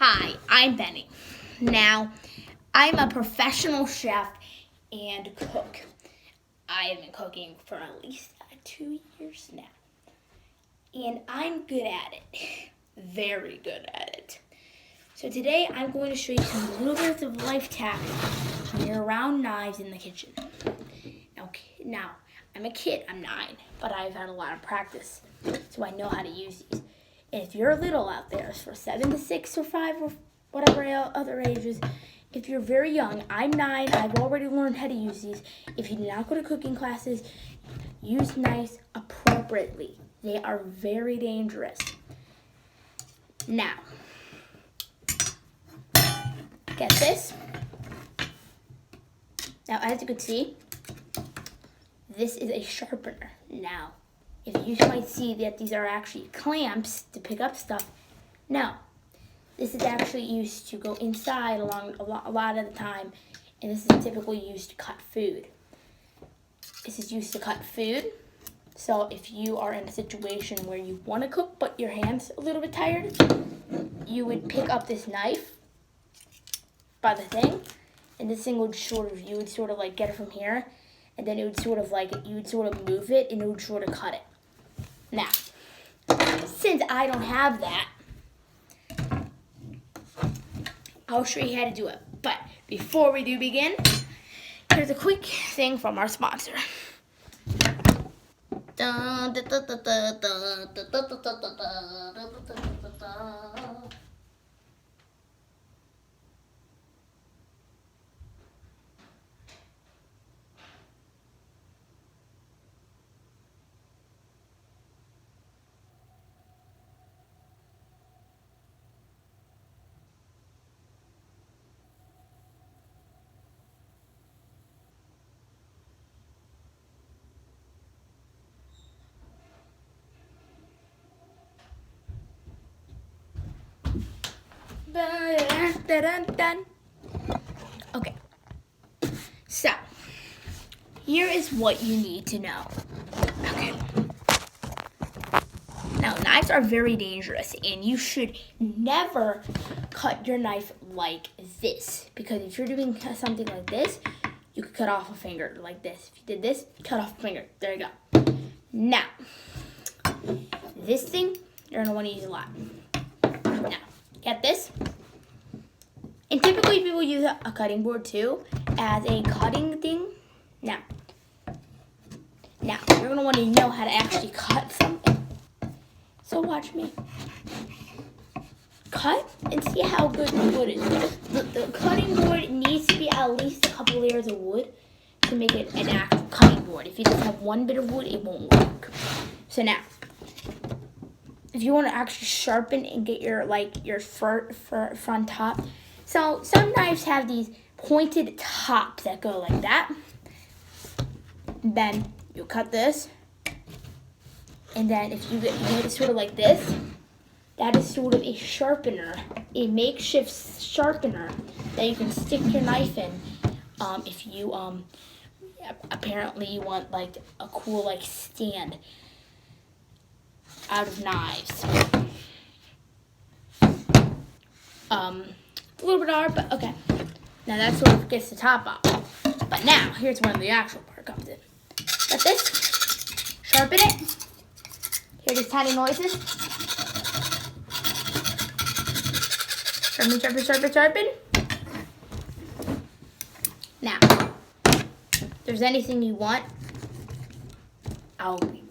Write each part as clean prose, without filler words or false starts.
Hi, I'm Benny. Now, I'm a professional chef and cook. I have been cooking for at least 2 years now. And I'm good at it. Very good at it. So today I'm going to show you some little bits of life hacks when you're around knives in the kitchen. Now, I'm a kid, I'm 9, but I've had a lot of practice, so I know how to use these. And if you're little out there, for 7 to 6 or 5 or whatever other ages, if you're very young, I'm 9, I've already learned how to use these. If you do not go to cooking classes, use knives appropriately. They are very dangerous. Now, get this. Now, as you can see, this is a sharpener. Now, if you might see that these are actually clamps to pick up stuff, no. This is actually used to go inside along a lot of the time, and this is typically used to cut food. This is used to cut food, so if you are in a situation where you want to cook but your hand's a little bit tired, you would pick up this knife by the thing, and this thing would you would sort of like get it from here, and then it would you would sort of move it, and it would sort of cut it. Now, since I don't have that, I'll show you how to do it. But before we do begin, here's a quick thing from our sponsor. Okay, so here is what you need to know. Okay. Now, knives are very dangerous, and you should never cut your knife like this, because if you're doing something like this, you could cut off a finger like this. If you did this, cut off a finger. There you go. Now, this thing, you're going to want to use a lot. Now, get this. And typically people use a cutting board too as a cutting thing. Now, you're going to want to know how to actually cut something. So watch me. Cut and see how good the wood is. The cutting board needs to be at least a couple layers of wood to make it an actual cutting board. If you just have one bit of wood, it won't work. So now, if you want to actually sharpen and get your front top, so some knives have these pointed tops that go like that. Then you cut this, and then if you get it sort of like this, that is sort of a sharpener, a makeshift sharpener that you can stick your knife in. If you apparently you want like a cool stand out of knives. A little bit hard, but okay. Now that sort of gets the top off. But now, here's where the actual part comes in. Got this, sharpen it. Hear these tiny noises? Sharpen, sharpen, sharpen, sharpen. Now, if there's anything you want, I'll be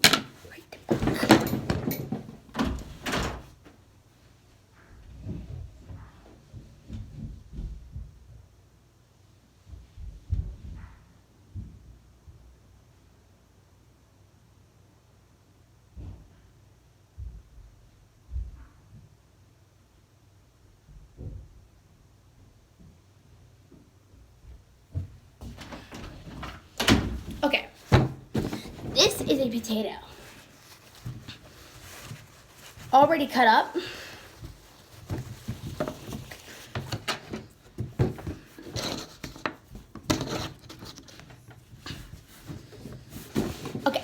right back. Okay, this is a potato. Already cut up. Okay.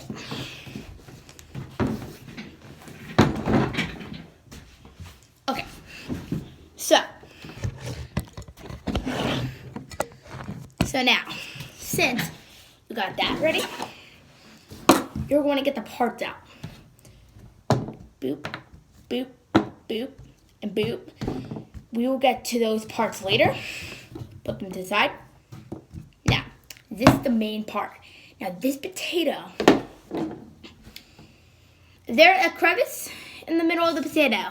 So now, since you got that ready, you're going to get the parts out. Boop, boop, boop, and boop. We will get to those parts later. Put them to the side. Now, this is the main part. Now, this potato, there's a crevice in the middle of the potato.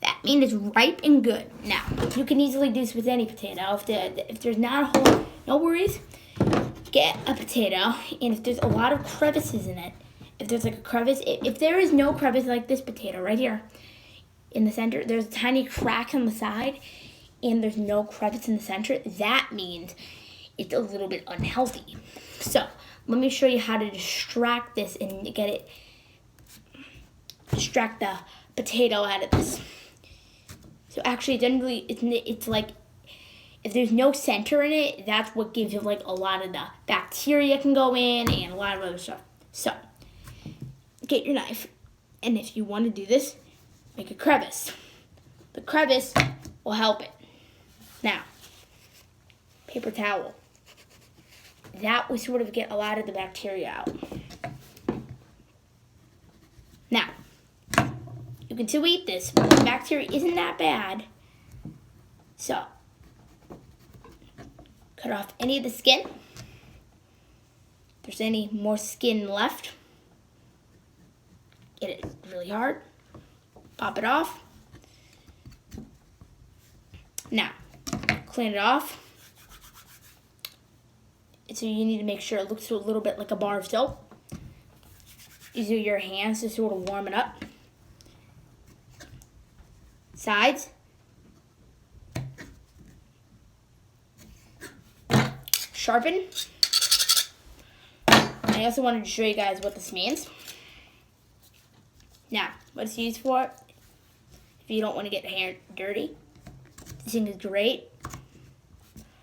That means it's ripe and good. Now, you can easily do this with any potato. If there's not a hole, no worries. Get a potato, and if there's a lot of crevices in it, if there's like a crevice, if there is no crevice like this potato right here in the center, there's a tiny crack on the side, and there's no crevice in the center, that means it's a little bit unhealthy. So, let me show you how to distract this and distract the potato out of this. So actually, generally, it's like, if there's no center in it, that's what gives you like a lot of the bacteria can go in and a lot of other stuff. So, get your knife, and if you want to do this, make a crevice. The crevice will help it. Now, paper towel. That will sort of get a lot of the bacteria out. Now, you can still eat this, but the bacteria isn't that bad. So, cut off any of the skin. If there's any more skin left, get it really hard. Pop it off. Now, clean it off. So you need to make sure it looks a little bit like a bar of soap. Use your hands to sort of warm it up. Sides. Sharpen. I also wanted to show you guys what this means. Now, what it's used for, if you don't want to get hair dirty, this thing is great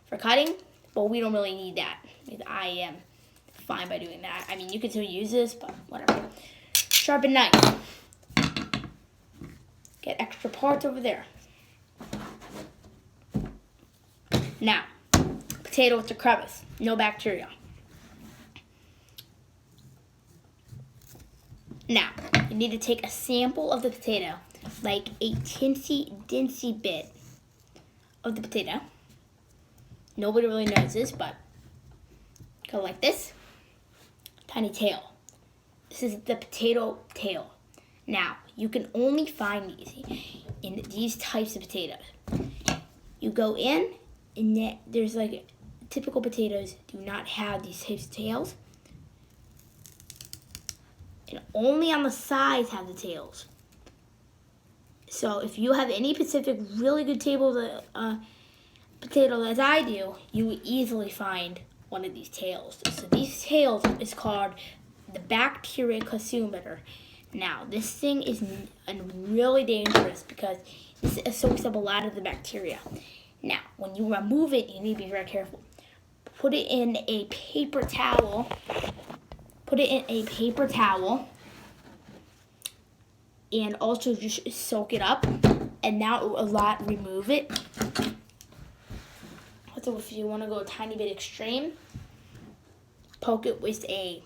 for cutting, but we don't really need that. I am fine by doing that. I mean, you can still use this, but whatever. Sharpen knife. Get extra parts over there. Now, potato with the crevice. No bacteria. Now, you need to take a sample of the potato, like a teensy bit of the potato. Nobody really knows this, but go like this. Tiny tail. This is the potato tail. Now, you can only find these in these types of potatoes. You go in, and there's like typical potatoes do not have these types of tails. And only on the sides have the tails. So if you have any specific really good potato as I do, you will easily find one of these tails. So these tails is called the bacteria consumator. Now, this thing is really dangerous because this soaks up a lot of the bacteria. Now, when you remove it, you need to be very careful. Put it in a paper towel. And also just soak it up. And now it will remove it. So if you want to go a tiny bit extreme, poke it with a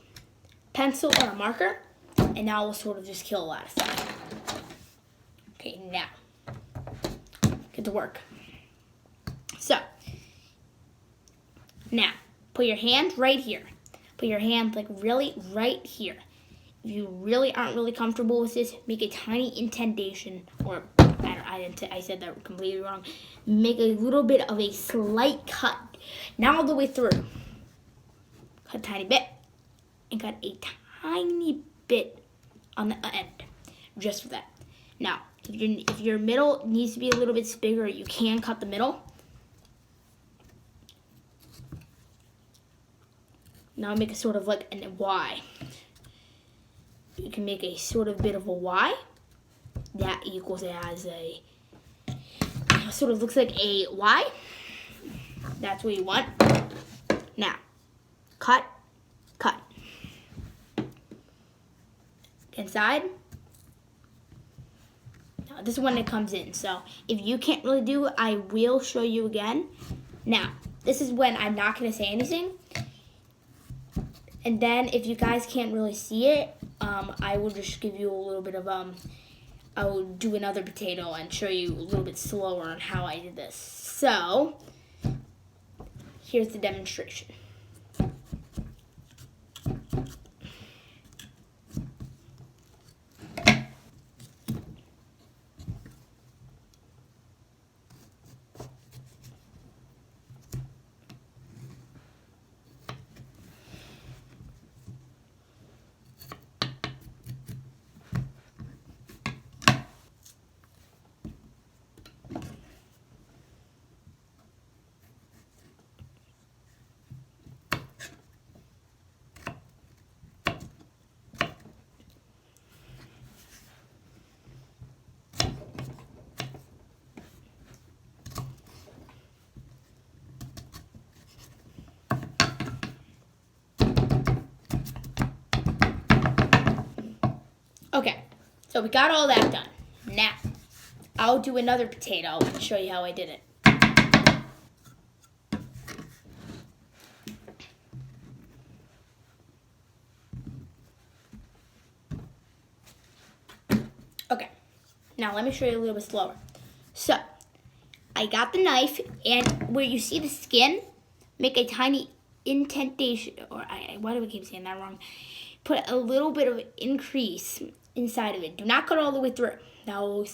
pencil or a marker. And now we'll sort of just kill a lot of stuff. Okay, now, get to work. So, now, put your hand right here. Put your hand like really right here. If you really aren't really comfortable with this, make a tiny indentation, or I said that completely wrong. Make a little bit of a slight cut, not all the way through. Cut a tiny bit, and cut a tiny bit on the end, just for that. Now, if your middle needs to be a little bit bigger, you can cut the middle. Now make a sort of like a Y. You can make a sort of bit of a Y. That equals it as a, sort of looks like a Y. That's what you want. Now, cut. Inside. Now This is when it comes in. So if you can't really do it, I will show you again. Now, this is when I'm not going to say anything. And then if you guys can't really see it, I will just give you a little bit of, I will do another potato and show you a little bit slower on how I did this. So, here's the demonstration. Okay, so we got all that done. Now, I'll do another potato and show you how I did it. Okay, now let me show you a little bit slower. So, I got the knife, and where you see the skin, make a tiny indentation, or why do we keep saying that wrong? Put a little bit of increase inside of it. Do not cut all the way through. That will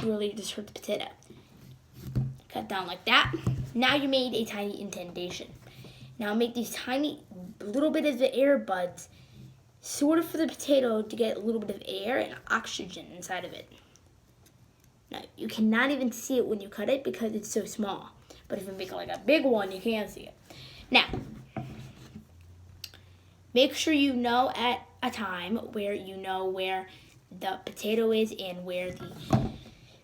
really just hurt the potato. Cut down like that. Now you made a tiny indentation. Now make these tiny little bit of the air buds, sort of for the potato to get a little bit of air and oxygen inside of it. Now you cannot even see it when you cut it because it's so small. But if you make like a big one, you can see it. Now, make sure you know at a time where you know where the potato is and where the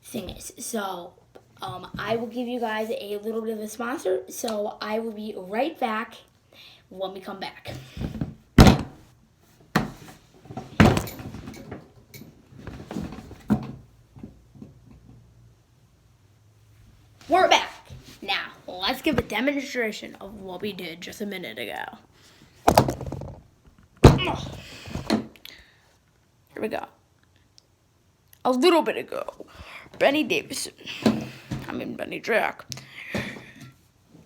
thing is. So, I will give you guys a little bit of a sponsor. So, I will be right back when we come back. We're back. Now, let's give a demonstration of what we did just a minute ago. Here we go. A little bit ago, Benny Davison, Benny Jack,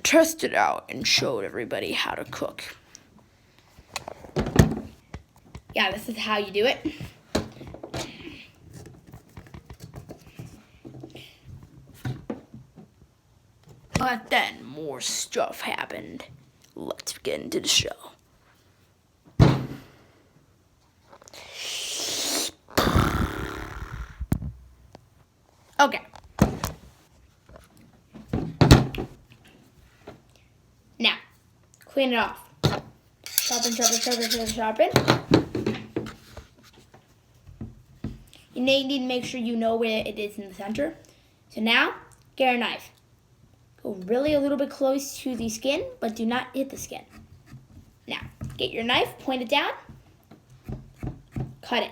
tested out and showed everybody how to cook. Yeah, this is how you do it. But then more stuff happened. Let's get into the show. Okay. Now, clean it off. Sharpen. You need to make sure you know where it is in the center. So now, get a knife. Go really a little bit close to the skin, but do not hit the skin. Now, get your knife, point it down, cut it.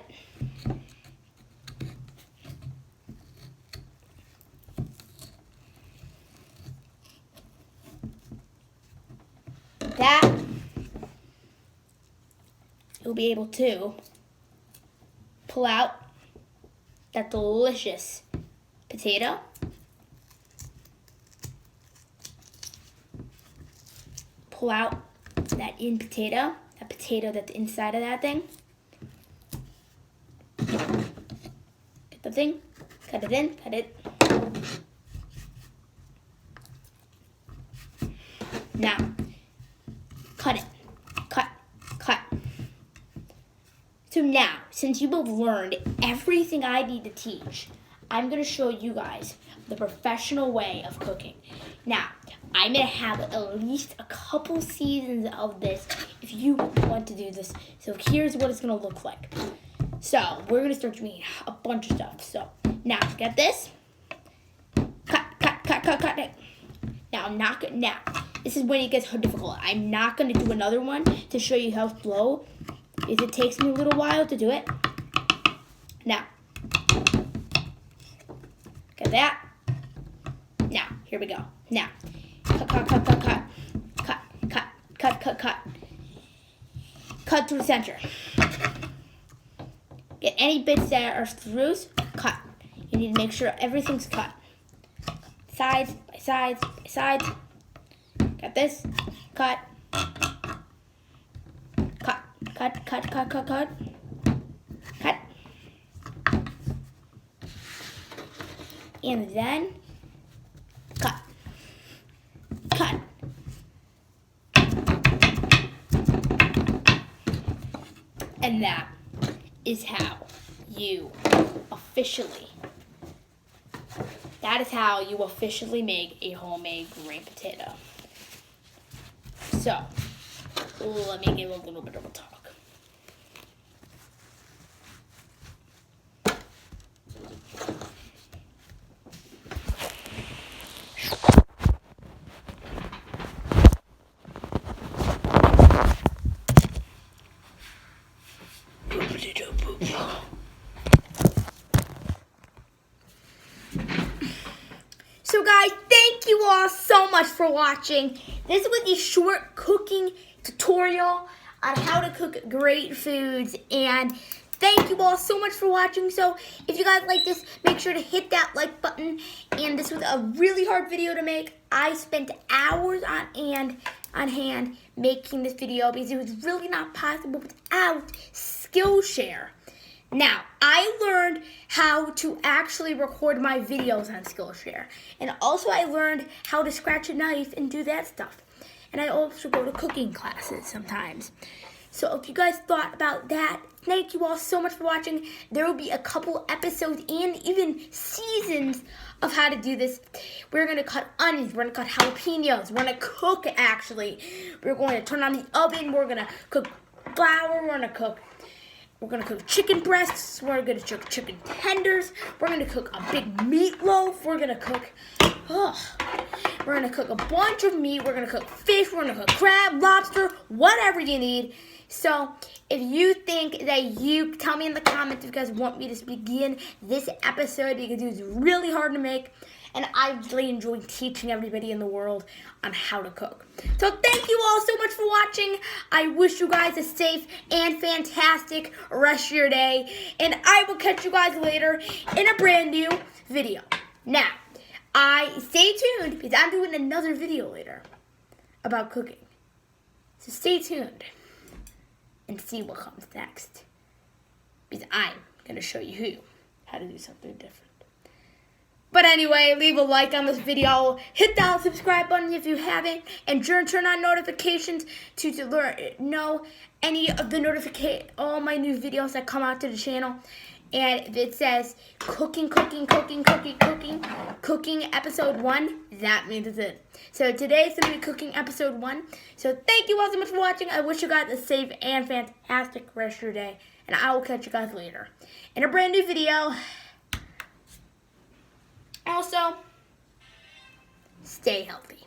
That, you'll be able to pull out that delicious potato. Pull out that potato that's inside of that thing. Get the thing, cut it in, cut it. Now, cut it, cut. So now, since you have learned everything I need to teach, I'm gonna show you guys the professional way of cooking. Now, I'm going to have at least a couple seasons of this if you want to do this. So here's what it's going to look like. So we're going to start doing a bunch of stuff. So now get this. Cut it. Now, this is when it gets difficult. I'm not going to do another one to show you how slow, because it takes me a little while to do it. Now, that. Now, here we go. Now, cut, cut, cut, cut, cut. Cut, cut, cut, cut, cut. Cut to the center. Get any bits that are throughs, cut. You need to make sure everything's cut. Sides by sides by sides. Got this. Cut. Cut, cut, cut, cut, cut, cut. Cut. And then cut. Cut. And that is how you officially make a homemade green potato. So, let me give a little bit of a talk. So guys, thank you all so much for watching. This was a short cooking tutorial on how to cook great foods, and thank you all so much for watching. So if you guys like this, make sure to hit that like button. And this was a really hard video to make. I spent hours on hand making this video because it was really not possible without Skillshare. Now, I learned how to actually record my videos on Skillshare. And also I learned how to scratch a knife and do that stuff. And I also go to cooking classes sometimes. So if you guys thought about that, thank you all so much for watching. There will be a couple episodes and even seasons of how to do this. We're going to cut onions. We're going to cut jalapenos. We're going to cook, actually. We're going to turn on the oven. We're going to cook flour. We're going to cook chicken breasts. We're going to cook chicken tenders. We're going to cook a big meatloaf. We're going to cook a bunch of meat. We're going to cook fish. We're going to cook crab, lobster, whatever you need. So if you think that you, tell me in the comments if you guys want me to begin this episode, because it was really hard to make. And I really enjoy teaching everybody in the world on how to cook. So thank you all so much for watching. I wish you guys a safe and fantastic rest of your day. And I will catch you guys later in a brand new video. Now, stay tuned because I'm doing another video later about cooking. So stay tuned and see what comes next. Because I'm going to show you how to do something different. But anyway, leave a like on this video, hit that subscribe button if you haven't, and turn on notifications to know any of the all my new videos that come out to the channel. And if it says cooking episode 1, that means it's it. So today's going to be cooking episode 1. So thank you all so much for watching. I wish you guys a safe and fantastic rest of your day. And I will catch you guys later in a brand new video. Also, stay healthy.